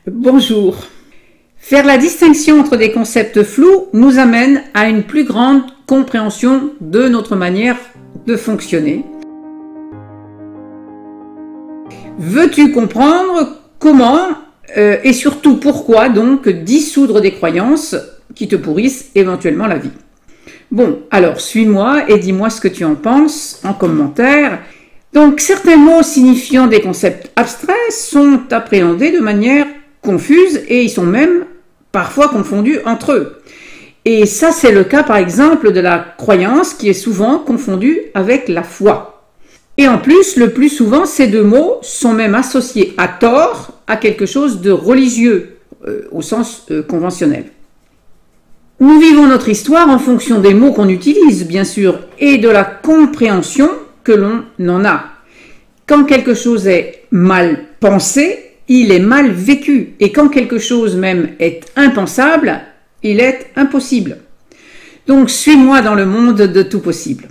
Bonjour. Faire la distinction entre des concepts flous nous amène à une plus grande compréhension de notre manière de fonctionner. Veux-tu comprendre comment et surtout pourquoi donc dissoudre des croyances qui te pourrissent éventuellement la vie? Bon, alors suis-moi et dis-moi ce que tu en penses en commentaire. Donc certains mots signifiant des concepts abstraits sont appréhendés de manière confuse et ils sont même parfois confondus entre eux. Et ça, c'est le cas par exemple de la croyance qui est souvent confondue avec la foi. Et en plus, le plus souvent, ces deux mots sont même associés à tort à quelque chose de religieux au sens conventionnel. Nous vivons notre histoire en fonction des mots qu'on utilise, bien sûr, et de la compréhension que l'on en a. Quand quelque chose est mal pensé, il est mal vécu. Et quand quelque chose même est impensable, il est impossible. Donc, suis-moi dans le monde de tout possible.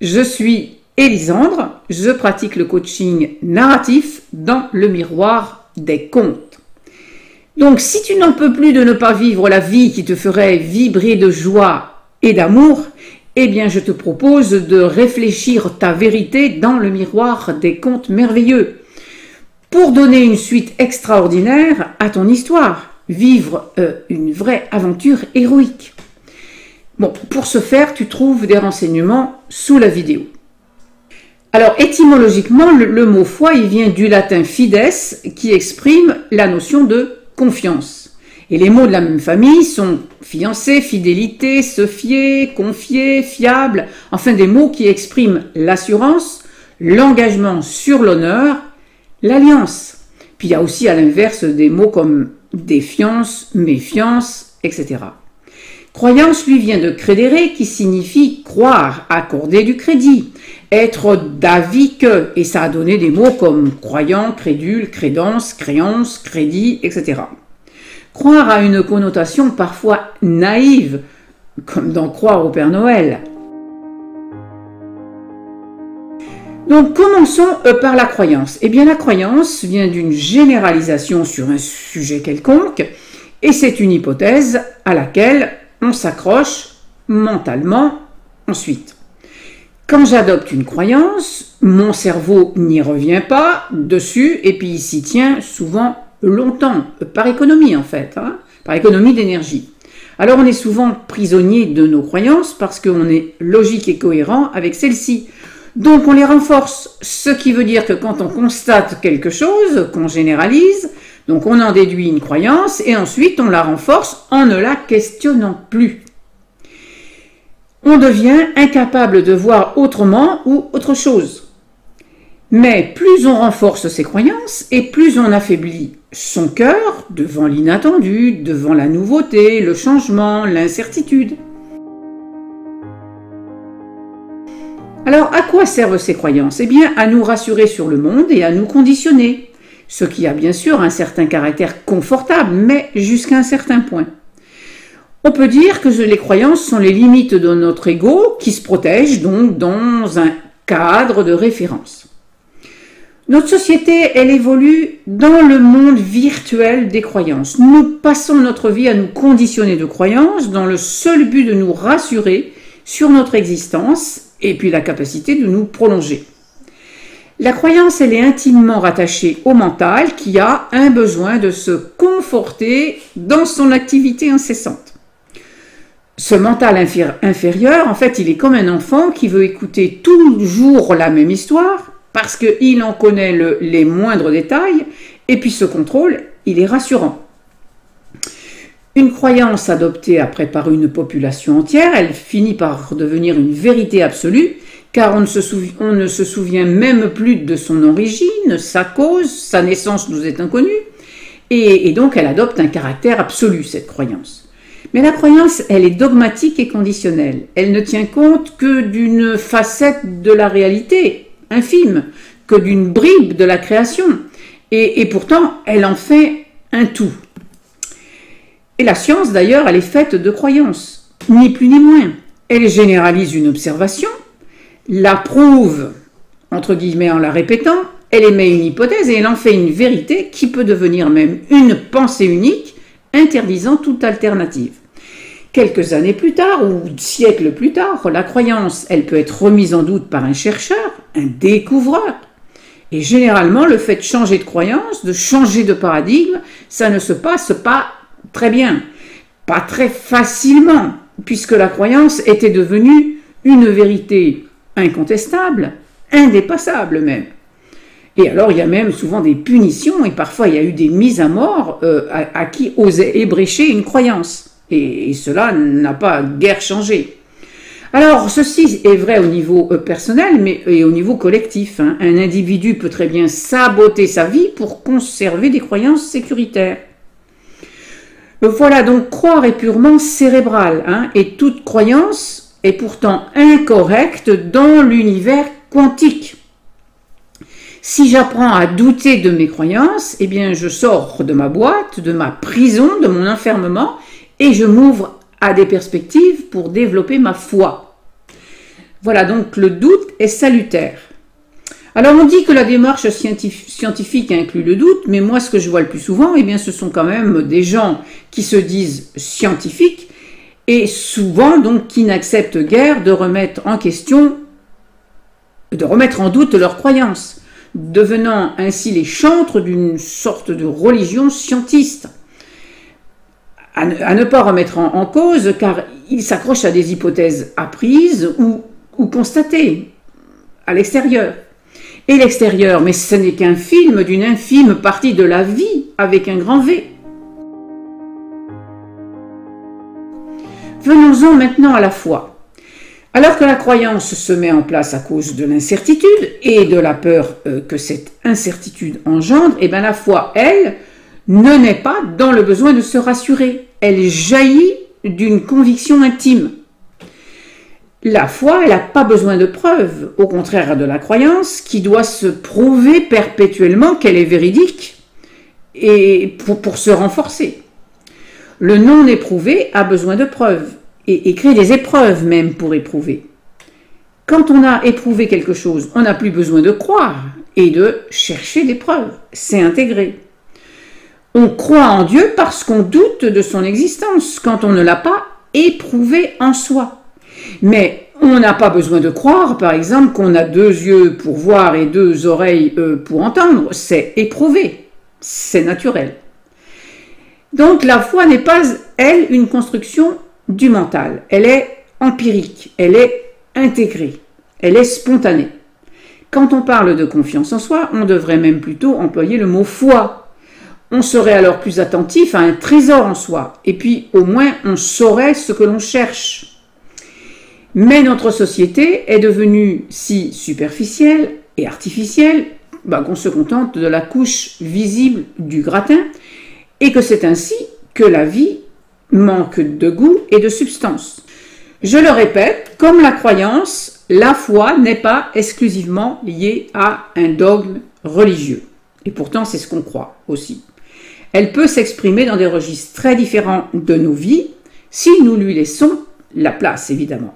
Je suis Élisandre, je pratique le coaching narratif dans le miroir des contes. Donc, si tu n'en peux plus de ne pas vivre la vie qui te ferait vibrer de joie et d'amour, eh bien, je te propose de réfléchir ta vérité dans le miroir des contes merveilleux pour donner une suite extraordinaire à ton histoire, vivre une vraie aventure héroïque. Bon, pour ce faire, tu trouves des renseignements sous la vidéo. Alors, étymologiquement, le mot foi, il vient du latin fides, qui exprime la notion de confiance. Et les mots de la même famille sont fiancé, fidélité, se fier, confier, fiable, enfin des mots qui expriment l'assurance, l'engagement sur l'honneur, l'alliance. Puis il y a aussi à l'inverse des mots comme défiance, méfiance, etc. Croyance, lui, vient de credere, qui signifie croire, accorder du crédit, être d'avis que, et ça a donné des mots comme croyant, crédule, crédence, créance, crédit, etc. Croire a une connotation parfois naïve, comme dans croire au Père Noël. Donc commençons par la croyance. Eh bien la croyance vient d'une généralisation sur un sujet quelconque, et c'est une hypothèse à laquelle on s'accroche mentalement ensuite. Quand j'adopte une croyance, mon cerveau n'y revient pas dessus, et puis il s'y tient souvent longtemps, par économie en fait, par économie d'énergie. Alors on est souvent prisonnier de nos croyances parce qu'on est logique et cohérent avec celles-ci. Donc on les renforce, ce qui veut dire que quand on constate quelque chose, qu'on généralise, donc on en déduit une croyance et ensuite on la renforce en ne la questionnant plus. On devient incapable de voir autrement ou autre chose. Mais plus on renforce ses croyances et plus on affaiblit son cœur devant l'inattendu, devant la nouveauté, le changement, l'incertitude. Alors, à quoi servent ces croyances? Eh bien, à nous rassurer sur le monde et à nous conditionner, ce qui a bien sûr un certain caractère confortable, mais jusqu'à un certain point. On peut dire que les croyances sont les limites de notre ego qui se protège donc dans un cadre de référence. Notre société, elle évolue dans le monde virtuel des croyances. Nous passons notre vie à nous conditionner de croyances dans le seul but de nous rassurer sur notre existence et puis la capacité de nous prolonger. La croyance, elle est intimement rattachée au mental qui a un besoin de se conforter dans son activité incessante. Ce mental inférieur, en fait, il est comme un enfant qui veut écouter toujours la même histoire parce qu'il en connaît les moindres détails, et puis ce contrôle, il est rassurant. Une croyance adoptée après par une population entière, elle finit par devenir une vérité absolue, car on ne se souvient même plus de son origine, sa cause, sa naissance nous est inconnue, et donc elle adopte un caractère absolu, cette croyance. Mais la croyance, elle est dogmatique et conditionnelle. Elle ne tient compte que d'une facette de la réalité, infime, que d'une bribe de la création. Et pourtant, elle en fait un tout. Et la science, d'ailleurs, elle est faite de croyances, ni plus ni moins. Elle généralise une observation, la prouve, entre guillemets, en la répétant, elle émet une hypothèse et elle en fait une vérité qui peut devenir même une pensée unique, interdisant toute alternative. Quelques années plus tard, ou siècles plus tard, la croyance, elle peut être remise en doute par un chercheur, un découvreur. Et généralement, le fait de changer de croyance, de changer de paradigme, ça ne se passe pas très bien, pas très facilement, puisque la croyance était devenue une vérité incontestable, indépassable même. Et alors, il y a même souvent des punitions, et parfois il y a eu des mises à mort à qui osait ébrécher une croyance. Et cela n'a pas guère changé. Alors, ceci est vrai au niveau personnel, mais et au niveau collectif. Un individu peut très bien saboter sa vie pour conserver des croyances sécuritaires. Voilà, donc croire est purement cérébral, et toute croyance est pourtant incorrecte dans l'univers quantique. Si j'apprends à douter de mes croyances, eh bien je sors de ma boîte, de ma prison, de mon enfermement, et je m'ouvre à des perspectives pour développer ma foi. Voilà, donc le doute est salutaire. Alors on dit que la démarche scientifique inclut le doute, mais moi ce que je vois le plus souvent, eh bien ce sont quand même des gens qui se disent scientifiques et souvent donc qui n'acceptent guère de remettre en question, de remettre en doute leurs croyances, devenant ainsi les chantres d'une sorte de religion scientiste. À ne pas remettre en cause, car ils s'accrochent à des hypothèses apprises ou constatées à l'extérieur. Et l'extérieur, mais ce n'est qu'un film d'une infime partie de la vie, avec un grand V. Venons-en maintenant à la foi. Alors que la croyance se met en place à cause de l'incertitude et de la peur que cette incertitude engendre, eh bien la foi, elle, ne naît pas dans le besoin de se rassurer. Elle jaillit d'une conviction intime. La foi, elle n'a pas besoin de preuves, au contraire de la croyance, qui doit se prouver perpétuellement qu'elle est véridique et pour se renforcer. Le non éprouvé a besoin de preuves et crée des épreuves même pour éprouver. Quand on a éprouvé quelque chose, on n'a plus besoin de croire et de chercher des preuves. C'est intégré. On croit en Dieu parce qu'on doute de son existence quand on ne l'a pas éprouvé en soi. Mais on n'a pas besoin de croire, par exemple, qu'on a 2 yeux pour voir et 2 oreilles pour entendre. C'est éprouvé, c'est naturel. Donc la foi n'est pas, elle, une construction du mental. Elle est empirique, elle est intégrée, elle est spontanée. Quand on parle de confiance en soi, on devrait même plutôt employer le mot foi. On serait alors plus attentif à un trésor en soi, et puis au moins on saurait ce que l'on cherche. Mais notre société est devenue si superficielle et artificielle qu'on se contente de la couche visible du gratin et que c'est ainsi que la vie manque de goût et de substance. Je le répète, comme la croyance, la foi n'est pas exclusivement liée à un dogme religieux. Et pourtant, c'est ce qu'on croit aussi. Elle peut s'exprimer dans des registres très différents de nos vies si nous lui laissons la place, évidemment.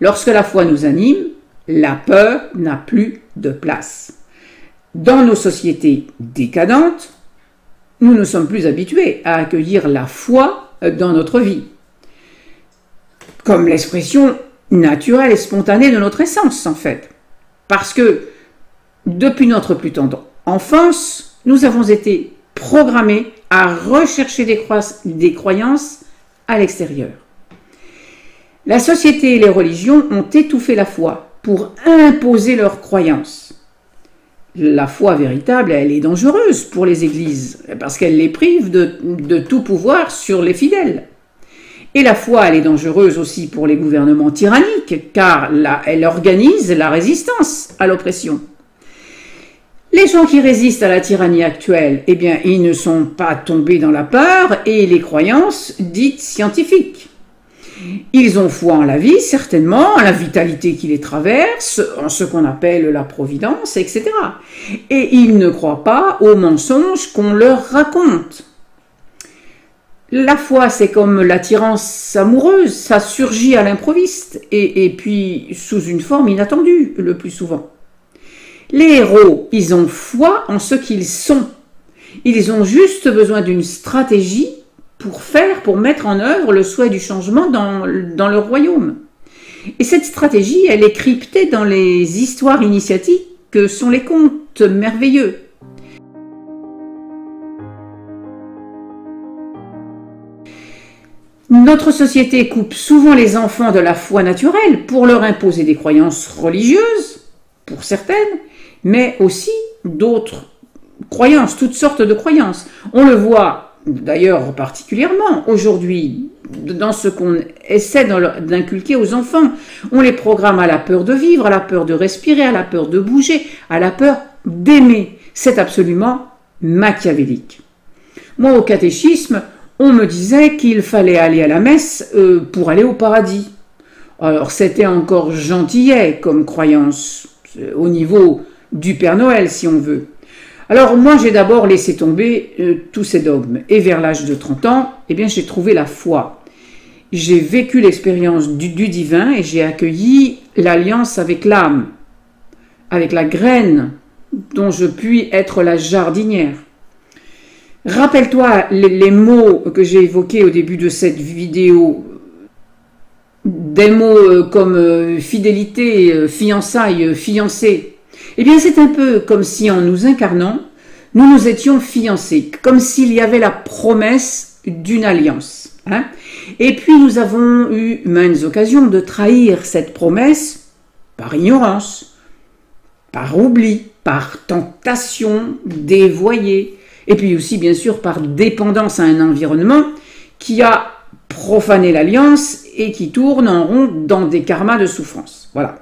Lorsque la foi nous anime, la peur n'a plus de place. Dans nos sociétés décadentes, nous ne sommes plus habitués à accueillir la foi dans notre vie, comme l'expression naturelle et spontanée de notre essence, en fait. Parce que, depuis notre plus tendre enfance, nous avons été programmés à rechercher des croyances à l'extérieur. La société et les religions ont étouffé la foi pour imposer leurs croyances. La foi véritable, elle est dangereuse pour les églises parce qu'elle les prive de tout pouvoir sur les fidèles. Et la foi, elle est dangereuse aussi pour les gouvernements tyranniques car elle organise la résistance à l'oppression. Les gens qui résistent à la tyrannie actuelle, eh bien, ils ne sont pas tombés dans la peur et les croyances dites scientifiques. Ils ont foi en la vie, certainement, en la vitalité qui les traverse, en ce qu'on appelle la providence, etc. Et ils ne croient pas aux mensonges qu'on leur raconte. La foi, c'est comme l'attirance amoureuse, ça surgit à l'improviste et puis sous une forme inattendue le plus souvent. Les héros, ils ont foi en ce qu'ils sont. Ils ont juste besoin d'une stratégie pour mettre en œuvre le souhait du changement dans leur royaume. Et cette stratégie, elle est cryptée dans les histoires initiatiques que sont les contes merveilleux. Notre société coupe souvent les enfants de la foi naturelle pour leur imposer des croyances religieuses, pour certaines, mais aussi d'autres croyances, toutes sortes de croyances. On le voit d'ailleurs particulièrement aujourd'hui dans ce qu'on essaie d'inculquer aux enfants. On les programme à la peur de vivre, à la peur de respirer, à la peur de bouger, à la peur d'aimer. C'est absolument machiavélique. Moi, au catéchisme, on me disait qu'il fallait aller à la messe pour aller au paradis. Alors, c'était encore gentillet comme croyance, au niveau du Père Noël, si on veut. Alors, moi, j'ai d'abord laissé tomber tous ces dogmes. Et vers l'âge de 30 ans, eh bien, j'ai trouvé la foi. J'ai vécu l'expérience du divin et j'ai accueilli l'alliance avec l'âme, avec la graine dont je puis être la jardinière. Rappelle-toi les mots que j'ai évoqués au début de cette vidéo, des mots comme fidélité, fiançailles, fiancé. Eh bien, c'est un peu comme si en nous incarnant, nous nous étions fiancés, comme s'il y avait la promesse d'une alliance. Hein. Et puis, nous avons eu maintes occasions de trahir cette promesse par ignorance, par oubli, par tentation dévoyée, et puis aussi, bien sûr, par dépendance à un environnement qui a profané l'alliance et qui tourne en rond dans des karmas de souffrance. Voilà.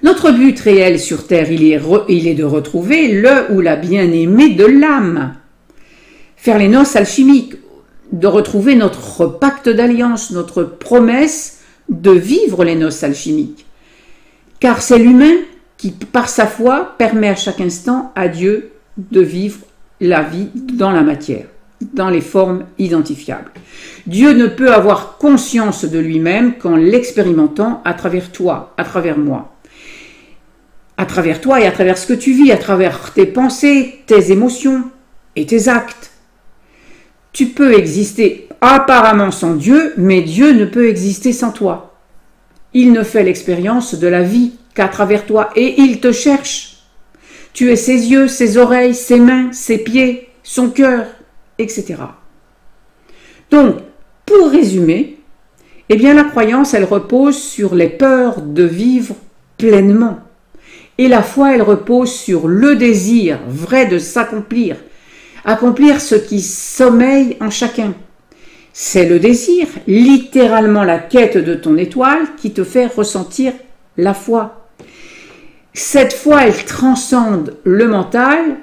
Notre but réel sur Terre, il est de retrouver le ou la bien-aimée de l'âme. Faire les noces alchimiques, de retrouver notre pacte d'alliance, notre promesse de vivre les noces alchimiques. Car c'est l'humain qui, par sa foi, permet à chaque instant à Dieu de vivre la vie dans la matière, dans les formes identifiables. Dieu ne peut avoir conscience de lui-même qu'en l'expérimentant à travers toi, à travers moi. À travers toi et à travers ce que tu vis, à travers tes pensées, tes émotions et tes actes. Tu peux exister apparemment sans Dieu, mais Dieu ne peut exister sans toi. Il ne fait l'expérience de la vie qu'à travers toi et il te cherche. Tu es ses yeux, ses oreilles, ses mains, ses pieds, son cœur, etc. Donc, pour résumer, eh bien la croyance, elle repose sur les peurs de vivre pleinement. Et la foi, elle repose sur le désir vrai de s'accomplir, accomplir ce qui sommeille en chacun. C'est le désir, littéralement la quête de ton étoile, qui te fait ressentir la foi. Cette foi, elle transcende le mental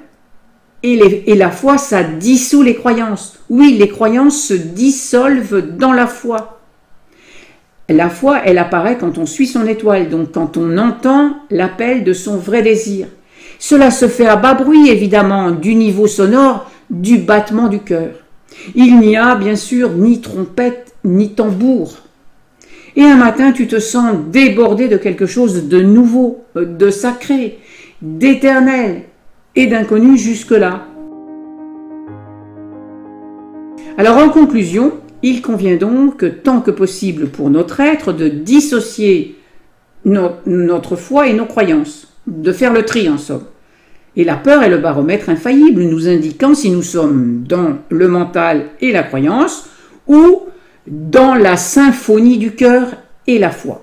et la foi, ça dissout les croyances. Oui, les croyances se dissolvent dans la foi. La foi, elle apparaît quand on suit son étoile, donc quand on entend l'appel de son vrai désir. Cela se fait à bas bruit, évidemment, du niveau sonore, du battement du cœur. Il n'y a, bien sûr, ni trompette, ni tambour. Et un matin, tu te sens débordé de quelque chose de nouveau, de sacré, d'éternel et d'inconnu jusque-là. Alors, en conclusion, il convient donc, tant que possible pour notre être, de dissocier notre foi et nos croyances, de faire le tri en somme. Et la peur est le baromètre infaillible, nous indiquant si nous sommes dans le mental et la croyance, ou dans la symphonie du cœur et la foi.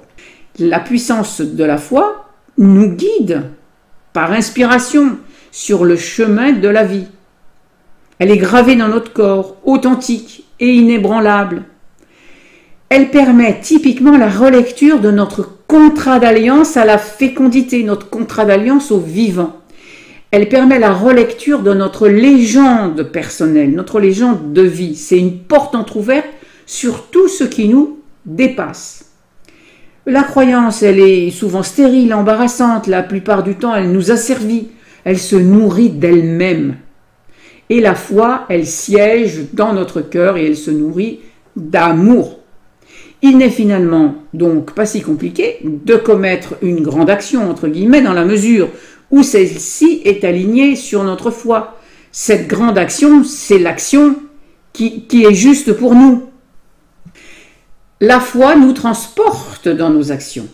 La puissance de la foi nous guide par inspiration sur le chemin de la vie. Elle est gravée dans notre corps, authentique et inébranlable. Elle permet typiquement la relecture de notre contrat d'alliance à la fécondité, notre contrat d'alliance au vivant. Elle permet la relecture de notre légende personnelle, notre légende de vie. C'est une porte entrouverte sur tout ce qui nous dépasse. La croyance, elle est souvent stérile, embarrassante. La plupart du temps, elle nous asservit. Elle se nourrit d'elle-même. Et la foi, elle siège dans notre cœur et elle se nourrit d'amour. Il n'est finalement donc pas si compliqué de commettre une grande action, entre guillemets, dans la mesure où celle-ci est alignée sur notre foi. Cette grande action, c'est l'action qui est juste pour nous. La foi nous transporte dans nos actions.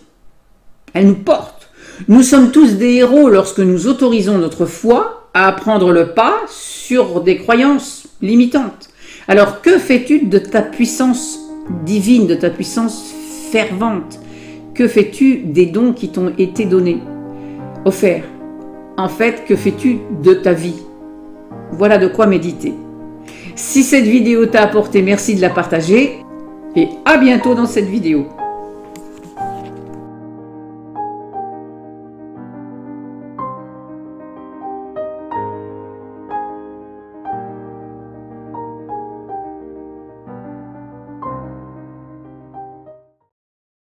Elle nous porte. Nous sommes tous des héros lorsque nous autorisons notre foi à prendre le pas sur des croyances limitantes. Alors que fais-tu de ta puissance divine, de ta puissance fervente? Que fais-tu des dons qui t'ont été donnés, offerts? En fait, que fais-tu de ta vie? Voilà de quoi méditer. Si cette vidéo t'a apporté, merci de la partager et à bientôt dans cette vidéo.